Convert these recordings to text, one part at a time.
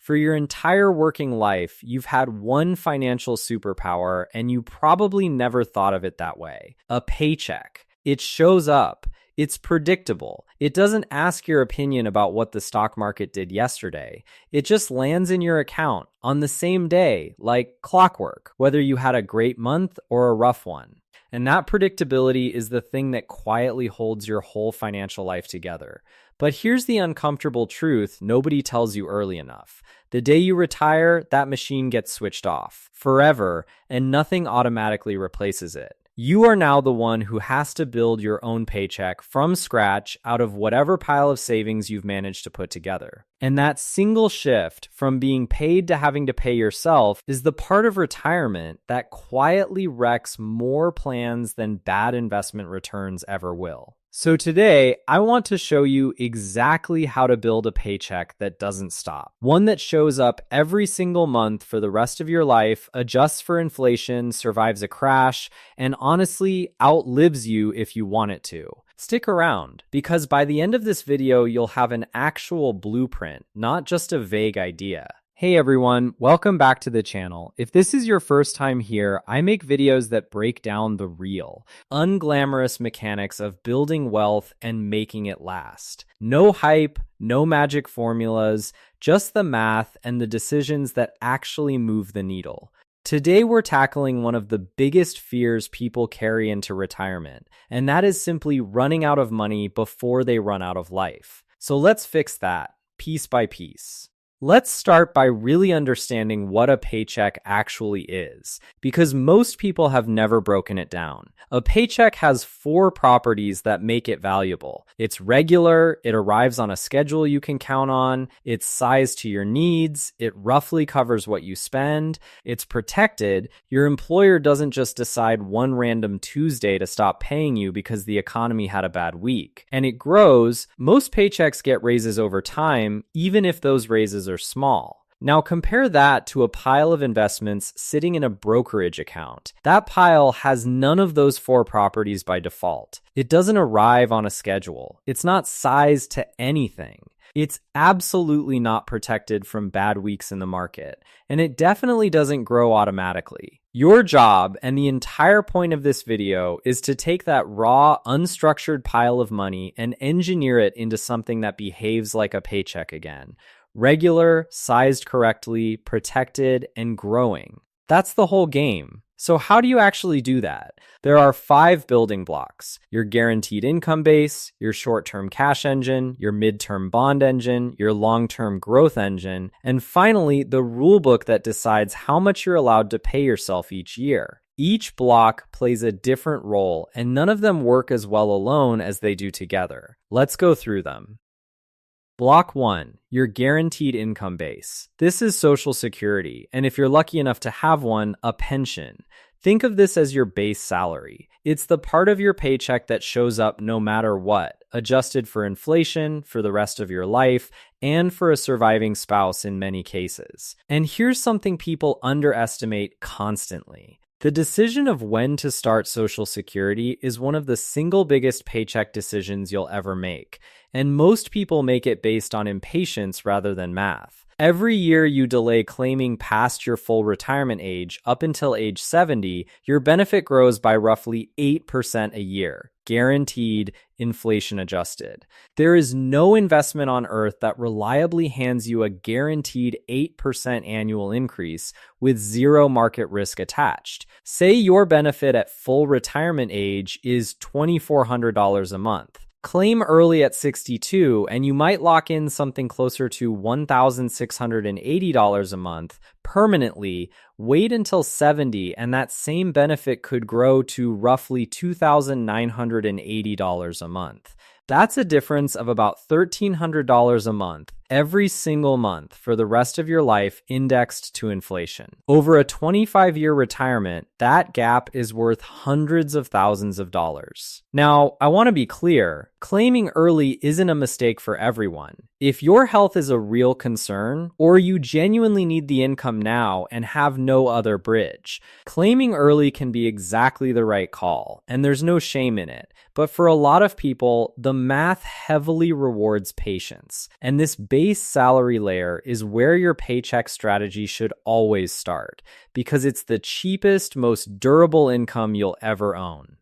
For your entire working life, you've had one financial superpower, and you probably never thought of it that way: a paycheck. It shows up. It's predictable. It doesn't ask your opinion about what the stock market did yesterday. It just lands in your account on the same day, like clockwork, whether you had a great month or a rough one. And that predictability is the thing that quietly holds your whole financial life together. But here's the uncomfortable truth nobody tells you early enough. The day you retire, that machine gets switched off forever, and nothing automatically replaces it. You are now the one who has to build your own paycheck from scratch out of whatever pile of savings you've managed to put together. And that single shift from being paid to having to pay yourself is the part of retirement that quietly wrecks more plans than bad investment returns ever will. So today, I want to show you exactly how to build a paycheck that doesn't stop. One that shows up every single month for the rest of your life, adjusts for inflation, survives a crash, and honestly outlives you if you want it to. Stick around, because by the end of this video, you'll have an actual blueprint, not just a vague idea. Hey everyone, welcome back to the channel. If this is your first time here, I make videos that break down the real, unglamorous mechanics of building wealth and making it last. No hype, no magic formulas, just the math and the decisions that actually move the needle. Today we're tackling one of the biggest fears people carry into retirement, and that is simply running out of money before they run out of life. So let's fix that, piece by piece. Let's start by really understanding what a paycheck actually is, because most people have never broken it down. A paycheck has 4 properties that make it valuable. It's regular, it arrives on a schedule you can count on, it's sized to your needs, it roughly covers what you spend, it's protected, your employer doesn't just decide one random Tuesday to stop paying you because the economy had a bad week, and it grows. Most paychecks get raises over time, even if those raises are small. Now compare that to a pile of investments sitting in a brokerage account. That pile has none of those 4 properties by default. It doesn't arrive on a schedule. It's not sized to anything. It's absolutely not protected from bad weeks in the market, and it definitely doesn't grow automatically. Your job, and the entire point of this video, is to take that raw, unstructured pile of money and engineer it into something that behaves like a paycheck again. Regular, sized correctly, protected, and growing. That's the whole game. So how do you actually do that? There are 5 building blocks: your guaranteed income base, your short-term cash engine, your mid-term bond engine, your long-term growth engine, and finally, the rulebook that decides how much you're allowed to pay yourself each year. Each block plays a different role, and none of them work as well alone as they do together. Let's go through them. Block 1, your guaranteed income base. This is Social Security, and if you're lucky enough to have one, a pension. Think of this as your base salary. It's the part of your paycheck that shows up no matter what, adjusted for inflation, for the rest of your life, and for a surviving spouse in many cases. And here's something people underestimate constantly. The decision of when to start Social Security is one of the single biggest paycheck decisions you'll ever make, and most people make it based on impatience rather than math. Every year you delay claiming past your full retirement age up until age 70, your benefit grows by roughly 8% a year, guaranteed, inflation adjusted. There is no investment on earth that reliably hands you a guaranteed 8% annual increase with zero market risk attached. Say your benefit at full retirement age is $2,400 a month. Claim early at 62, and you might lock in something closer to $1,680 a month permanently. Wait until 70, and that same benefit could grow to roughly $2,980 a month. That's a difference of about $1,300 a month every single month for the rest of your life, indexed to inflation. Over a 25-year retirement, that gap is worth hundreds of thousands of dollars. Now, I want to be clear, claiming early isn't a mistake for everyone. If your health is a real concern, or you genuinely need the income now and have no other bridge, claiming early can be exactly the right call, and there's no shame in it. But for a lot of people, the math heavily rewards patience, and this base salary layer is where your paycheck strategy should always start because it's the cheapest, most durable income you'll ever own.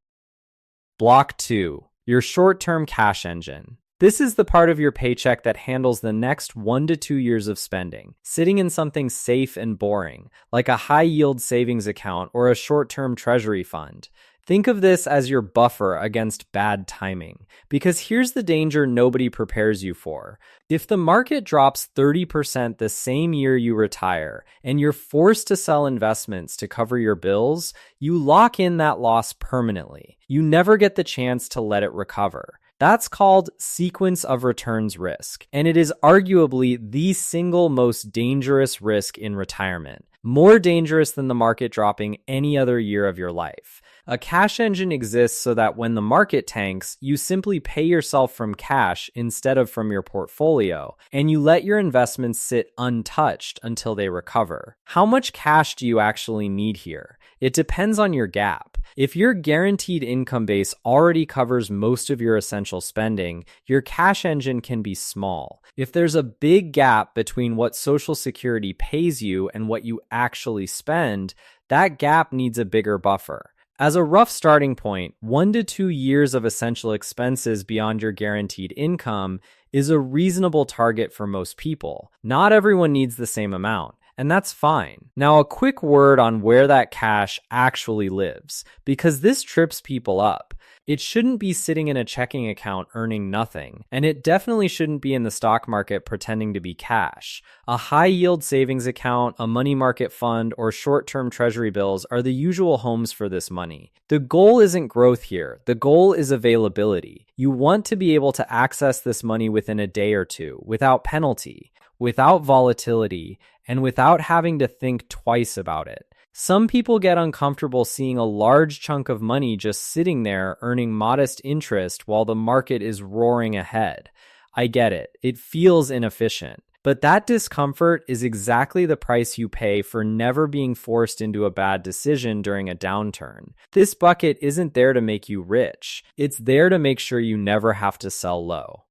Block 2, your short-term cash engine. This is the part of your paycheck that handles the next 1 to 2 years of spending, sitting in something safe and boring, like a high-yield savings account or a short-term treasury fund. Think of this as your buffer against bad timing, because here's the danger nobody prepares you for. If the market drops 30% the same year you retire, and you're forced to sell investments to cover your bills, you lock in that loss permanently. You never get the chance to let it recover. That's called sequence of returns risk, and it is arguably the single most dangerous risk in retirement, more dangerous than the market dropping any other year of your life. A cash engine exists so that when the market tanks, you simply pay yourself from cash instead of from your portfolio, and you let your investments sit untouched until they recover. How much cash do you actually need here? It depends on your gap. If your guaranteed income base already covers most of your essential spending, your cash engine can be small. If there's a big gap between what Social Security pays you and what you actually spend, that gap needs a bigger buffer. As a rough starting point, 1 to 2 years of essential expenses beyond your guaranteed income is a reasonable target for most people. Not everyone needs the same amount, and that's fine. Now, a quick word on where that cash actually lives, because this trips people up. It shouldn't be sitting in a checking account earning nothing, and it definitely shouldn't be in the stock market pretending to be cash. A high-yield savings account, a money market fund, or short-term treasury bills are the usual homes for this money. The goal isn't growth here. The goal is availability. You want to be able to access this money within a day or two, without penalty, without volatility, and without having to think twice about it. Some people get uncomfortable seeing a large chunk of money just sitting there earning modest interest while the market is roaring ahead. I get it. It feels inefficient. But that discomfort is exactly the price you pay for never being forced into a bad decision during a downturn. This bucket isn't there to make you rich. It's there to make sure you never have to sell low.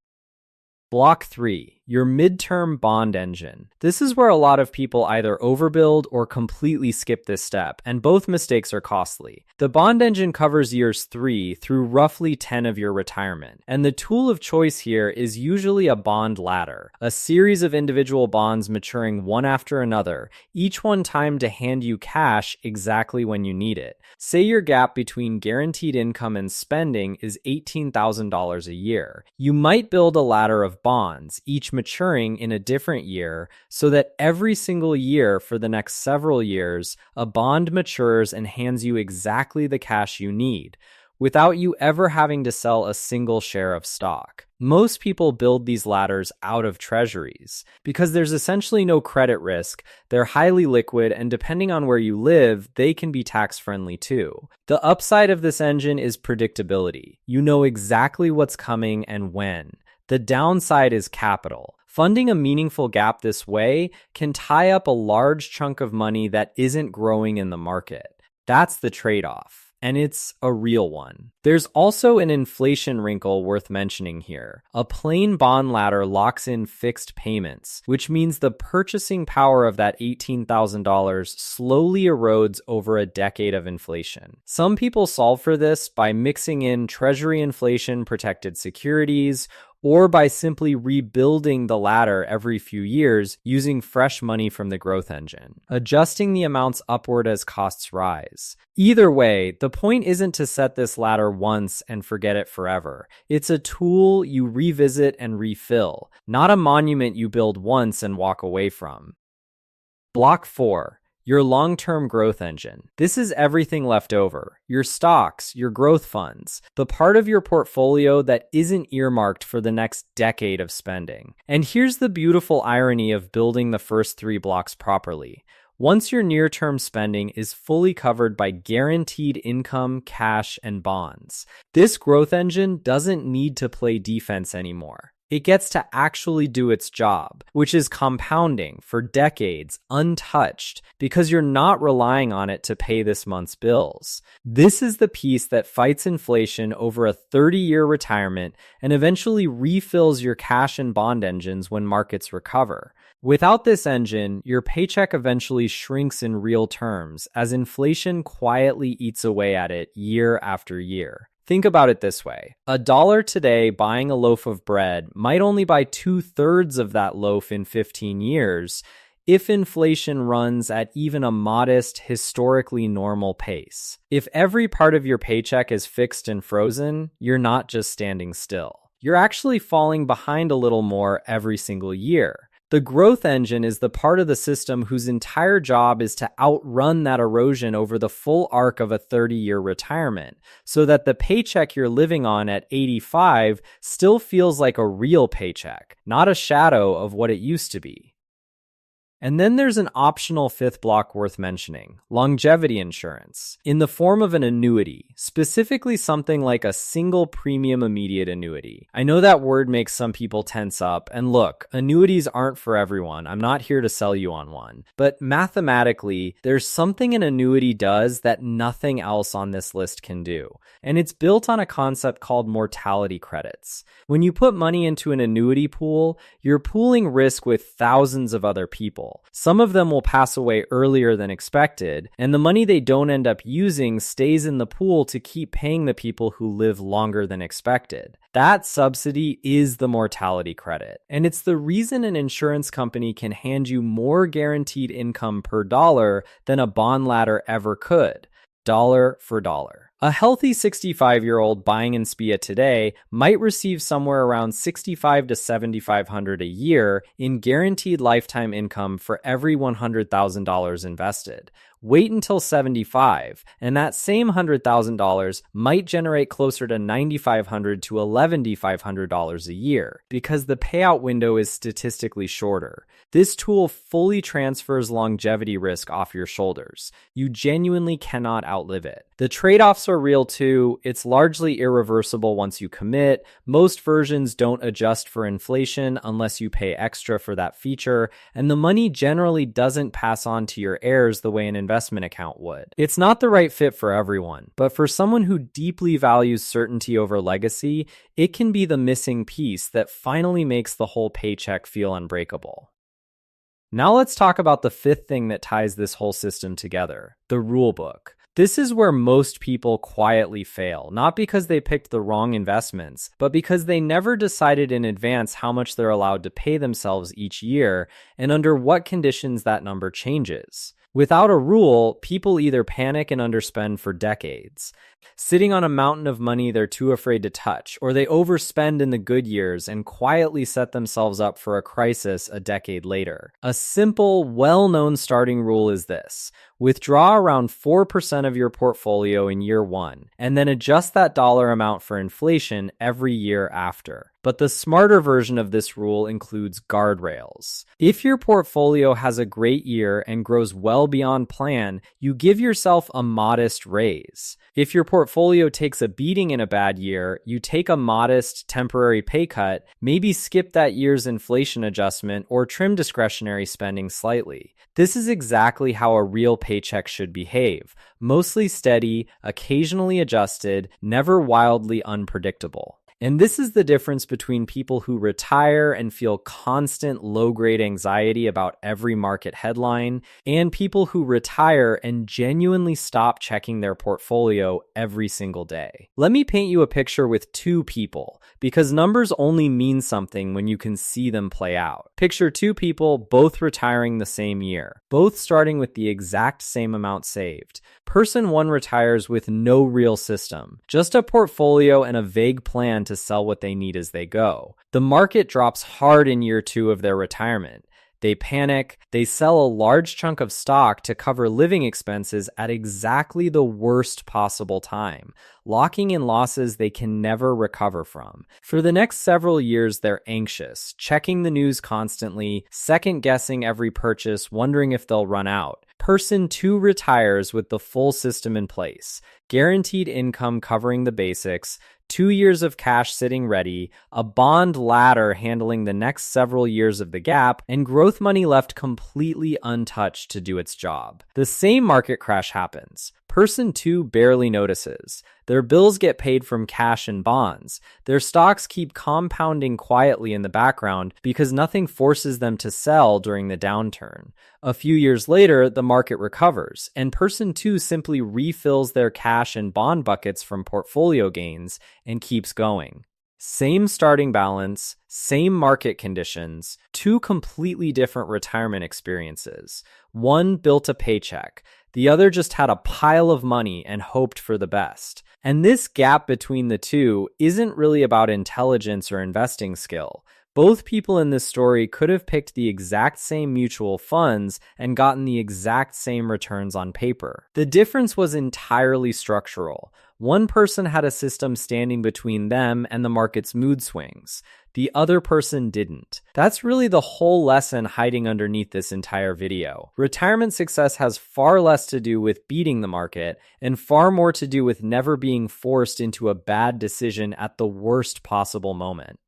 Block 3, your midterm bond engine. This is where a lot of people either overbuild or completely skip this step, and both mistakes are costly. The bond engine covers years 3 through roughly 10 of your retirement, and the tool of choice here is usually a bond ladder, a series of individual bonds maturing one after another, each one timed to hand you cash exactly when you need it. Say your gap between guaranteed income and spending is $18,000 a year. You might build a ladder of bonds, each maturing in a different year, so that every single year for the next several years, a bond matures and hands you exactly the cash you need, without you ever having to sell a single share of stock. Most people build these ladders out of treasuries. Because there's essentially no credit risk, they're highly liquid, and depending on where you live, they can be tax-friendly too. The upside of this engine is predictability. You know exactly what's coming and when. The downside is capital. Funding a meaningful gap this way can tie up a large chunk of money that isn't growing in the market. That's the trade-off, and it's a real one. There's also an inflation wrinkle worth mentioning here. A plain bond ladder locks in fixed payments, which means the purchasing power of that $18,000 slowly erodes over a decade of inflation. Some people solve for this by mixing in treasury inflation protected securities, or by simply rebuilding the ladder every few years using fresh money from the growth engine, adjusting the amounts upward as costs rise. Either way, the point isn't to set this ladder once and forget it forever. It's a tool you revisit and refill, not a monument you build once and walk away from. Block 4. Your long-term growth engine. This is everything left over. Your stocks, your growth funds, the part of your portfolio that isn't earmarked for the next decade of spending. And here's the beautiful irony of building the first 3 blocks properly. Once your near-term spending is fully covered by guaranteed income, cash, and bonds, this growth engine doesn't need to play defense anymore. It gets to actually do its job, which is compounding for decades untouched because you're not relying on it to pay this month's bills. This is the piece that fights inflation over a 30-year retirement and eventually refills your cash and bond engines when markets recover. Without this engine, your paycheck eventually shrinks in real terms as inflation quietly eats away at it year after year. Think about it this way. $1 today buying a loaf of bread might only buy 2/3 of that loaf in 15 years if inflation runs at even a modest, historically normal pace. If every part of your paycheck is fixed and frozen, you're not just standing still. You're actually falling behind a little more every single year. The growth engine is the part of the system whose entire job is to outrun that erosion over the full arc of a 30-year retirement, so that the paycheck you're living on at 85 still feels like a real paycheck, not a shadow of what it used to be. And then there's an optional fifth block worth mentioning, longevity insurance, in the form of an annuity, specifically something like a single premium immediate annuity. I know that word makes some people tense up, and look, annuities aren't for everyone. I'm not here to sell you on one. But mathematically, there's something an annuity does that nothing else on this list can do. And it's built on a concept called mortality credits. When you put money into an annuity pool, you're pooling risk with thousands of other people. Some of them will pass away earlier than expected, and the money they don't end up using stays in the pool to keep paying the people who live longer than expected. That subsidy is the mortality credit, and it's the reason an insurance company can hand you more guaranteed income per dollar than a bond ladder ever could, dollar for dollar. A healthy 65-year-old buying in SPIA today might receive somewhere around $6,500 to $7,500 a year in guaranteed lifetime income for every $100,000 invested. Wait until 75, and that same $100,000 might generate closer to $9,500 to $11,500 a year because the payout window is statistically shorter. This tool fully transfers longevity risk off your shoulders. You genuinely cannot outlive it. The trade-offs are real too. It's largely irreversible once you commit. Most versions don't adjust for inflation unless you pay extra for that feature, and the money generally doesn't pass on to your heirs the way an investment account would. It's not the right fit for everyone, but for someone who deeply values certainty over legacy, it can be the missing piece that finally makes the whole paycheck feel unbreakable. Now let's talk about the fifth thing that ties this whole system together, the rulebook. This is where most people quietly fail, not because they picked the wrong investments, but because they never decided in advance how much they're allowed to pay themselves each year and under what conditions that number changes. Without a rule, people either panic and underspend for decades, sitting on a mountain of money they're too afraid to touch, or they overspend in the good years and quietly set themselves up for a crisis a decade later. A simple, well-known starting rule is this: withdraw around 4% of your portfolio in year one, and then adjust that dollar amount for inflation every year after. But the smarter version of this rule includes guardrails. If your portfolio has a great year and grows well beyond plan, you give yourself a modest raise. If your portfolio takes a beating in a bad year, you take a modest temporary pay cut, maybe skip that year's inflation adjustment or trim discretionary spending slightly. This is exactly how a real paycheck should behave. Mostly steady, occasionally adjusted, never wildly unpredictable. And this is the difference between people who retire and feel constant low-grade anxiety about every market headline and people who retire and genuinely stop checking their portfolio every single day. Let me paint you a picture with two people, because numbers only mean something when you can see them play out. Picture two people both retiring the same year, both starting with the exact same amount saved. Person one retires with no real system, just a portfolio and a vague plan to sell what they need as they go. The market drops hard in year two of their retirement. They panic, they sell a large chunk of stock to cover living expenses at exactly the worst possible time, locking in losses they can never recover from. For the next several years, they're anxious, checking the news constantly, second-guessing every purchase, wondering if they'll run out. Person two retires with the full system in place, guaranteed income covering the basics, 2 years of cash sitting ready, a bond ladder handling the next several years of the gap, and growth money left completely untouched to do its job. The same market crash happens. Person 2 barely notices. Their bills get paid from cash and bonds. Their stocks keep compounding quietly in the background because nothing forces them to sell during the downturn. A few years later, the market recovers, and person 2 simply refills their cash and bond buckets from portfolio gains and keeps going. Same starting balance, same market conditions, 2 completely different retirement experiences. One built a paycheck. The other just had a pile of money and hoped for the best. And this gap between the two isn't really about intelligence or investing skill. Both people in this story could have picked the exact same mutual funds and gotten the exact same returns on paper. The difference was entirely structural. One person had a system standing between them and the market's mood swings. The other person didn't. That's really the whole lesson hiding underneath this entire video. Retirement success has far less to do with beating the market and far more to do with never being forced into a bad decision at the worst possible moment.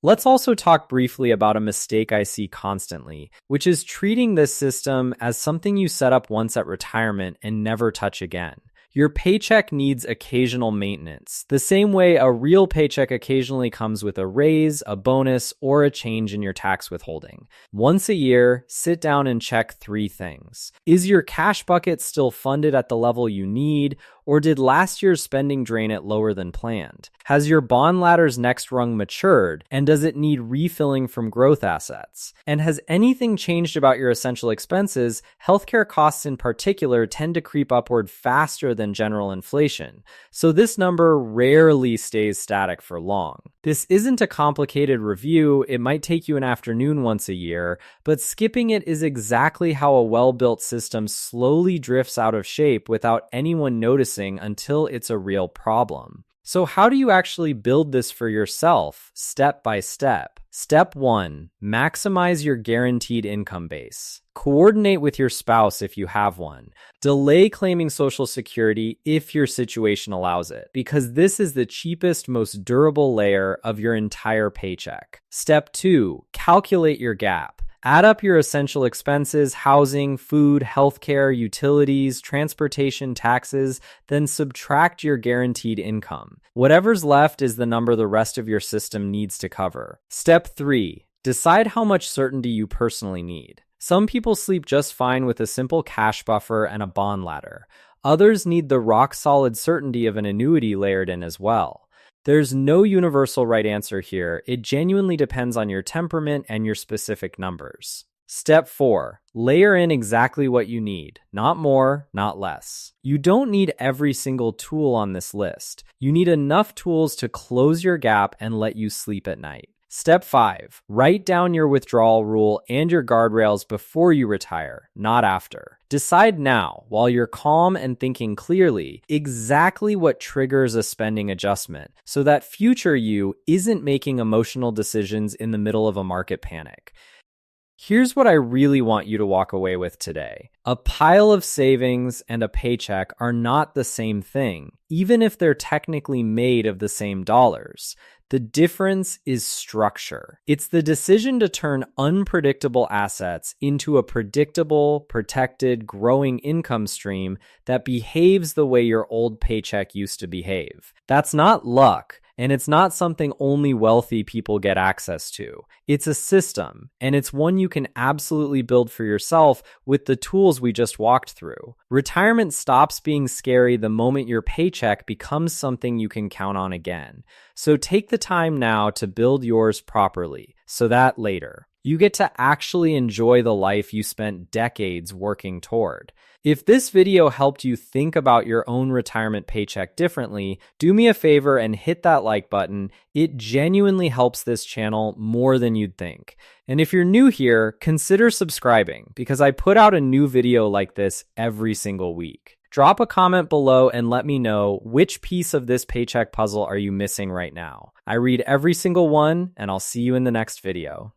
Let's also talk briefly about a mistake I see constantly, which is treating this system as something you set up once at retirement and never touch again. Your paycheck needs occasional maintenance, the same way a real paycheck occasionally comes with a raise, a bonus, or a change in your tax withholding. Once a year, sit down and check 3 things. Is your cash bucket still funded at the level you need, or did last year's spending drain it lower than planned? Has your bond ladder's next rung matured, and does it need refilling from growth assets? And has anything changed about your essential expenses? Healthcare costs in particular tend to creep upward faster than general inflation, so this number rarely stays static for long. This isn't a complicated review. It might take you an afternoon once a year, but skipping it is exactly how a well-built system slowly drifts out of shape without anyone noticing until it's a real problem. So how do you actually build this for yourself, step by step? Step 1, maximize your guaranteed income base. Coordinate with your spouse if you have one. Delay claiming Social Security if your situation allows it, because this is the cheapest, most durable layer of your entire paycheck. Step 2, calculate your gap. Add up your essential expenses, housing, food, healthcare, utilities, transportation, taxes, then subtract your guaranteed income. Whatever's left is the number the rest of your system needs to cover. Step 3, decide how much certainty you personally need. Some people sleep just fine with a simple cash buffer and a bond ladder. Others need the rock-solid certainty of an annuity layered in as well. There's no universal right answer here. It genuinely depends on your temperament and your specific numbers. Step 4, layer in exactly what you need. Not more, not less. You don't need every single tool on this list. You need enough tools to close your gap and let you sleep at night. Step 5, write down your withdrawal rule and your guardrails before you retire, not after. Decide now, while you're calm and thinking clearly, exactly what triggers a spending adjustment, so that future you isn't making emotional decisions in the middle of a market panic. Here's what I really want you to walk away with today. A pile of savings and a paycheck are not the same thing, even if they're technically made of the same dollars. The difference is structure. It's the decision to turn unpredictable assets into a predictable, protected, growing income stream that behaves the way your old paycheck used to behave. That's not luck. And it's not something only wealthy people get access to. It's a system, and it's one you can absolutely build for yourself with the tools we just walked through. Retirement stops being scary the moment your paycheck becomes something you can count on again. So take the time now to build yours properly, so that later, you get to actually enjoy the life you spent decades working toward. If this video helped you think about your own retirement paycheck differently, do me a favor and hit that like button. It genuinely helps this channel more than you'd think. And if you're new here, consider subscribing because I put out a new video like this every single week. Drop a comment below and let me know which piece of this paycheck puzzle are you missing right now. I read every single one, and I'll see you in the next video.